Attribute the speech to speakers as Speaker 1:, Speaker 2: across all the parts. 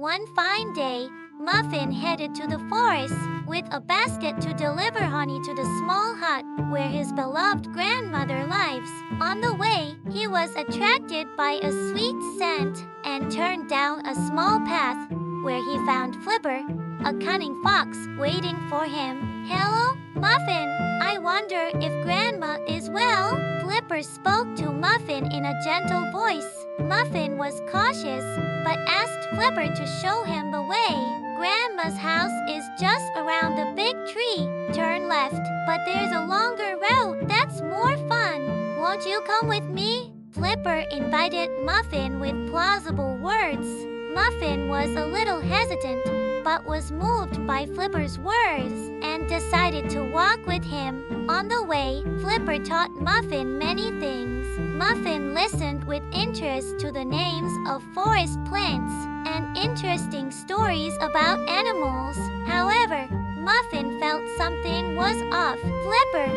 Speaker 1: One fine day, Muffin headed to the forest with a basket to deliver honey to the small hut where his beloved grandmother lives. On the way, he was attracted by a sweet scent and turned down a small path where he found Flipper, a cunning fox, waiting for him. "Hello, Muffin. I wonder if Grandma is well?" Flipper spoke to Muffin in a gentle voice. Muffin was cautious, but asked Flipper to show him the way. "Grandma's house is just around the big tree. Turn left, but there's a longer road that's more fun. Won't you come with me?" Flipper invited Muffin with plausible words. Muffin was a little hesitant, but was moved by Flipper's words and decided to walk with him. On the way, Flipper taught Muffin many things. Muffin listened with interest to the names of forest plants and interesting stories about animals. However, Muffin felt something was off. "Flipper,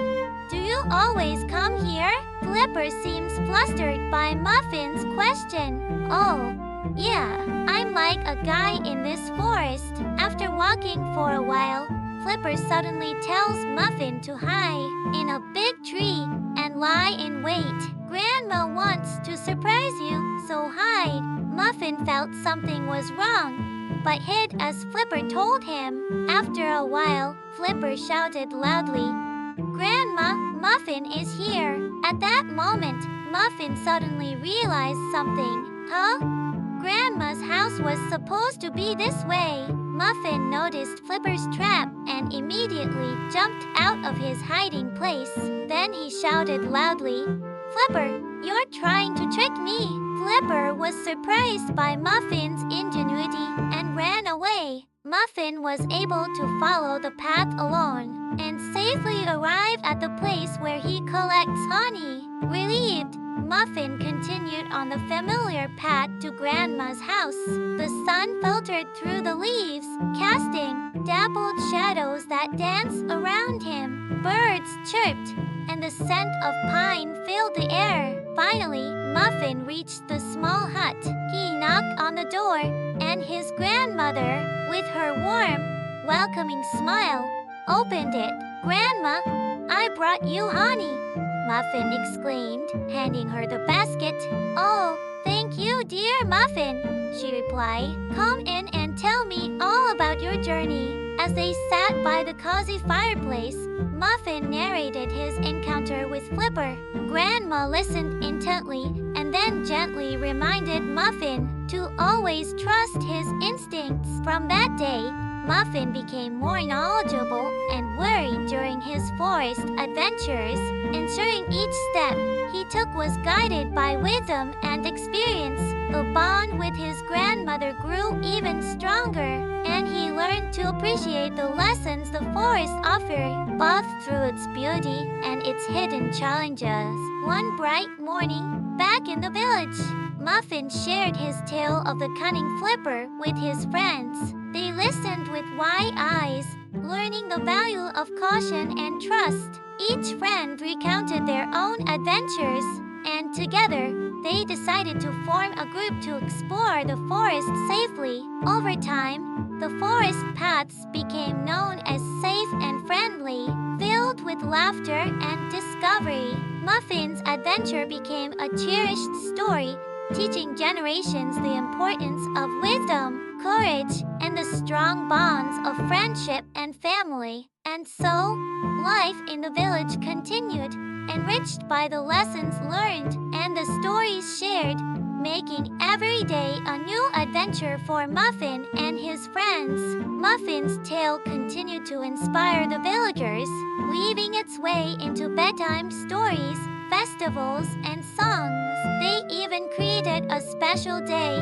Speaker 1: do you always come here?" Flipper seems flustered by Muffin's question. "Oh, yeah, I'm like a guy in this forest." After walking for a while, Flipper suddenly tells Muffin to hide in a big tree and lie in wait. "Grandma wants to surprise you, so hide." Muffin felt something was wrong, but hid as Flipper told him. After a while, Flipper shouted loudly, "Grandma, Muffin is here." At that moment, Muffin suddenly realized something. "Huh? Grandma's house was supposed to be this way." Muffin noticed Flipper's trap and immediately jumped out of his hiding place. Then he shouted loudly, "Flipper, you're trying to trick me." Flipper was surprised by Muffin's ingenuity and ran away. Muffin was able to follow the path alone and safely arrive at the place where he collects honey. Relieved, Muffin continued on the familiar path to Grandma's house. The sun filtered through the leaves, casting dappled shadows that danced around him. Birds chirped, and the scent of pine filled the air. Finally, Muffin reached the small hut. He knocked on the door, and his grandmother, with her warm, welcoming smile, opened it. "Grandma, I brought you honey," Muffin exclaimed, handing her the basket. "Oh, thank you, dear Muffin," she replied. "Come in and tell me all about your journey." As they sat by the cozy fireplace, Muffin narrated his encounter with Flipper. Grandma listened intently and then gently reminded Muffin to always trust his instincts. From that day, Muffin became more knowledgeable and worried during his forest adventures, ensuring each step he took was guided by wisdom and experience. The bond with his grandmother grew even stronger, and he learned to appreciate the lessons the forest offered, both through its beauty and its hidden challenges. One bright morning, back in the village, Muffin shared his tale of the cunning Flipper with his friends. They listened with wide eyes, learning the value of caution and trust. Each friend recounted their own adventures, and together, they decided to form a group to explore the forest safely. Over time, the forest paths became known as safe and friendly, filled with laughter and discovery. Muffin's adventure became a cherished story, teaching generations the importance of wisdom, courage, and the strong bonds of friendship and family. And so, life in the village continued, enriched by the lessons learned and the stories shared, making every day a new adventure for Muffin and his friends. Muffin's tale continued to inspire the villagers, weaving its way into bedtime stories, festivals, and songs. They even created a special day,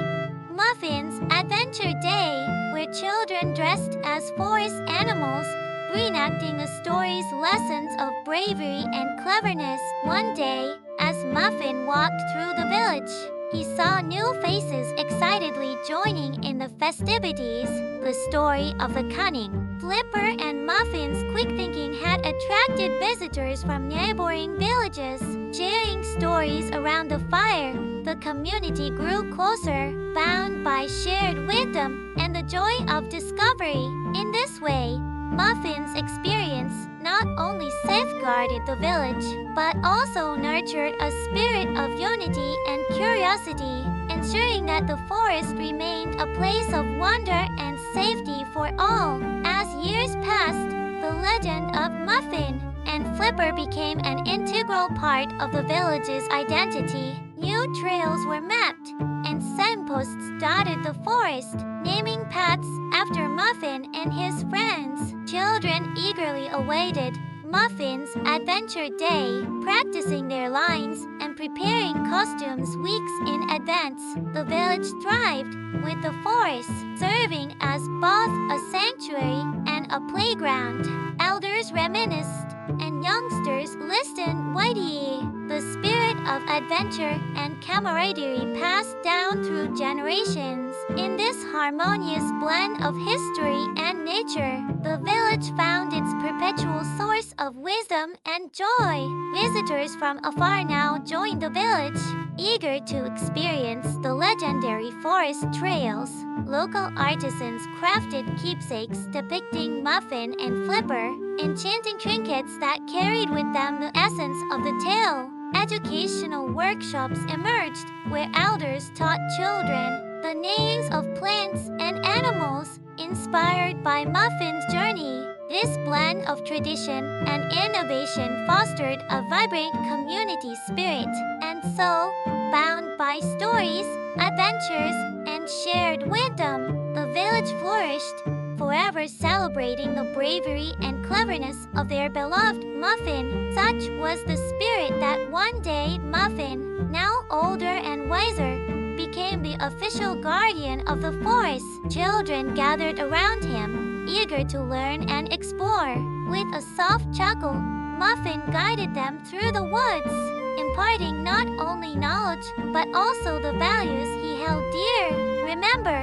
Speaker 1: Muffin's Adventure Day, where children dressed as forest animals, reenacting the story's lessons of bravery and cleverness. One day, as Muffin walked through the village, he saw new faces excitedly joining in the festivities. The story of the cunning Flipper and Muffin's quick thinking had attracted visitors from neighboring villages. Sharing stories around the fire, the community grew closer, bound by shared wisdom and the joy of discovery. In this way, Muffin's experience not only safeguarded the village, but also nurtured a spirit of unity and curiosity, ensuring that the forest remained a place of wonder and safety for all. As years passed, the legend of Muffin and Flipper became an integral part of the village's identity. New trails were mapped, and signposts dotted the forest, naming paths after Muffin and his friends. Children eagerly awaited Muffin's Adventure Day, practicing their lines and preparing costumes weeks in advance. The village thrived, with the forest serving as both a sanctuary and a playground. Elders reminisced, and youngsters listened witty. The spirit of adventure and camaraderie passed down through generations. In this harmonious blend of history and nature, the village found its perpetual source of wisdom and joy. Visitors from afar now joined the village, eager to experience the legendary forest trails. Local artisans crafted keepsakes depicting Muffin and Flipper, enchanting trinkets that carried with them the essence of the tale. Educational workshops emerged, where elders taught children the names of plants and animals, inspired by Muffin's journey. This blend of tradition and innovation fostered a vibrant community spirit, and so, bound by stories, adventures, and shared wisdom, the village flourished, forever celebrating the bravery and cleverness of their beloved Muffin. Such was the spirit that one day Muffin, now older and wiser, became the official guardian of the forest. Children gathered around him, eager to learn and explore. With a soft chuckle, Muffin guided them through the woods, imparting not only knowledge, but also the values he held dear. Remember,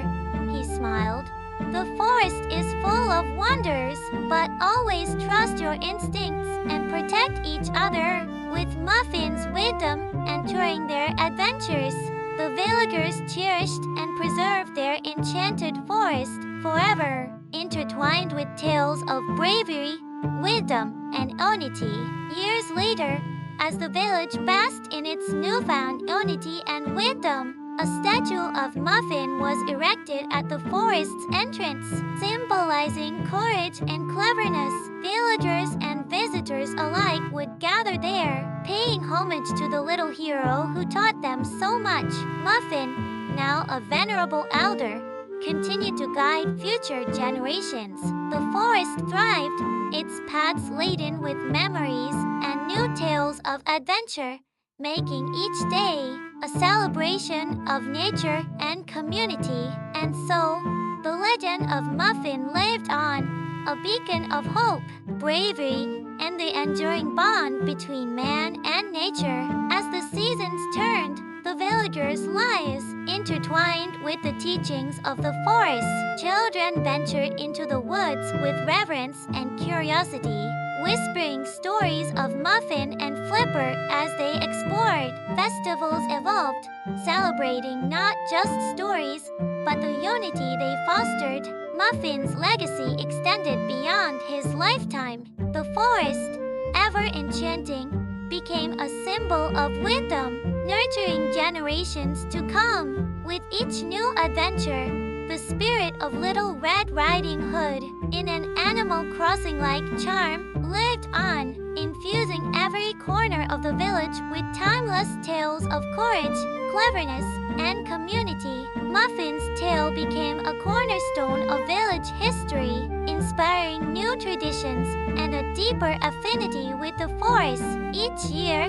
Speaker 1: he smiled, the forest is full of wonders, but always trust your instincts and protect each other. With Muffin's wisdom entering their adventures, the villagers cherished and preserved their enchanted forest forever, intertwined with tales of bravery, wisdom, and unity. Years later, as the village basked in its newfound unity and wisdom, a statue of Muffin was erected at the forest's entrance, symbolizing courage and cleverness. Villagers and visitors alike would gather there, paying homage to the little hero who taught them so much. Muffin, now a venerable elder, continued to guide future generations. The forest thrived, its paths laden with memories and new tales of adventure, making each day a celebration of nature and community. And so, the legend of Muffin lived on, a beacon of hope, bravery, and the enduring bond between man and nature. As the seasons turned, the villagers' lives intertwined with the teachings of the forest. Children ventured into the woods with reverence and curiosity, whispering stories of Muffin and Flipper as they explored. Festivals evolved, celebrating not just stories, but the unity they fostered. Muffin's legacy extended beyond his lifetime. The forest, ever enchanting, became a symbol of wisdom, nurturing generations to come. With each new adventure, the spirit of Little Red Riding Hood, in an Animal Crossing-like charm, lived on, infusing every corner of the village with timeless tales of courage, cleverness, and community. Muffin's tale became a cornerstone of village history, inspiring new traditions and a deeper affinity with the forest. Each year,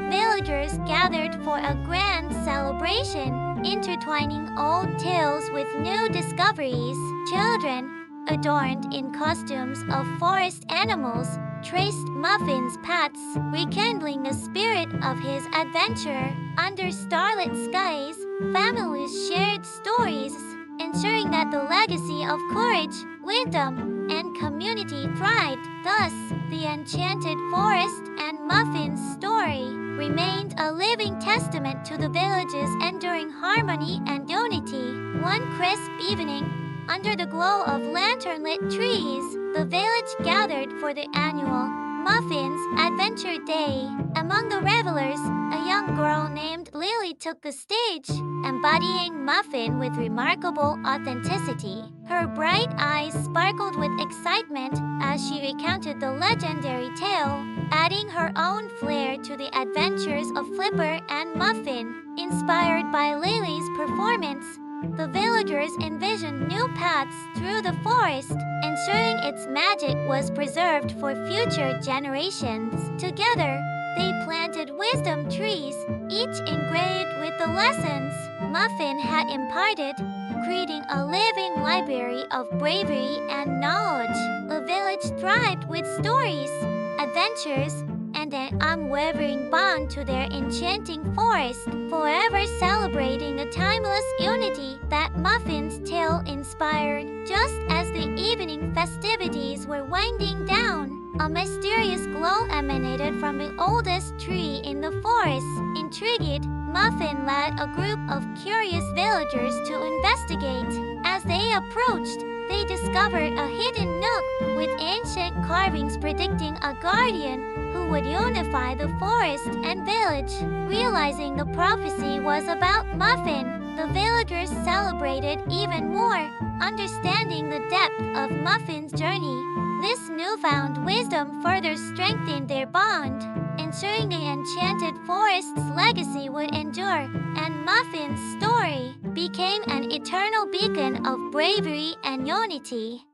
Speaker 1: villagers gathered for a grand celebration, intertwining old tales with new discoveries. Children, adorned in costumes of forest animals, traced Muffin's paths, rekindling the spirit of his adventure. Under starlit skies, families shared stories, ensuring that the legacy of courage, wisdom, and community thrived. Thus, the enchanted forest and Muffin's story remained a living testament to the village's enduring harmony and unity. One crisp evening, under the glow of lantern-lit trees, the village gathered for the annual Muffins Adventure Day. Among the revelers, a young girl named Lily took the stage, embodying Muffin with remarkable authenticity. Her bright eyes sparkled with excitement as she recounted the legendary tale, adding her own flair to the adventures of Flipper and Muffin. Inspired by Lily's performance, the villagers envisioned new paths through the forest, ensuring its magic was preserved for future generations. Together, they planted wisdom trees, each engraved with the lessons Muffin had imparted, creating a living library of bravery and knowledge. The village thrived with stories, adventures, and an unwavering bond to their enchanting forest, forever celebrating the timeless unity that Muffin's tale inspired. Just as the evening festivities were winding down, a mysterious glow emanated from the oldest tree in the forest. Intrigued, Muffin led a group of curious villagers to investigate. As they approached, they discovered a hidden nook with ancient carvings predicting a guardian who would unify the forest and village. Realizing the prophecy was about Muffin, the villagers celebrated even more, understanding the depth of Muffin's journey. This newfound wisdom further strengthened their bond, ensuring the enchanted forest's legacy would endure, and Muffin's story became an eternal beacon of bravery and unity.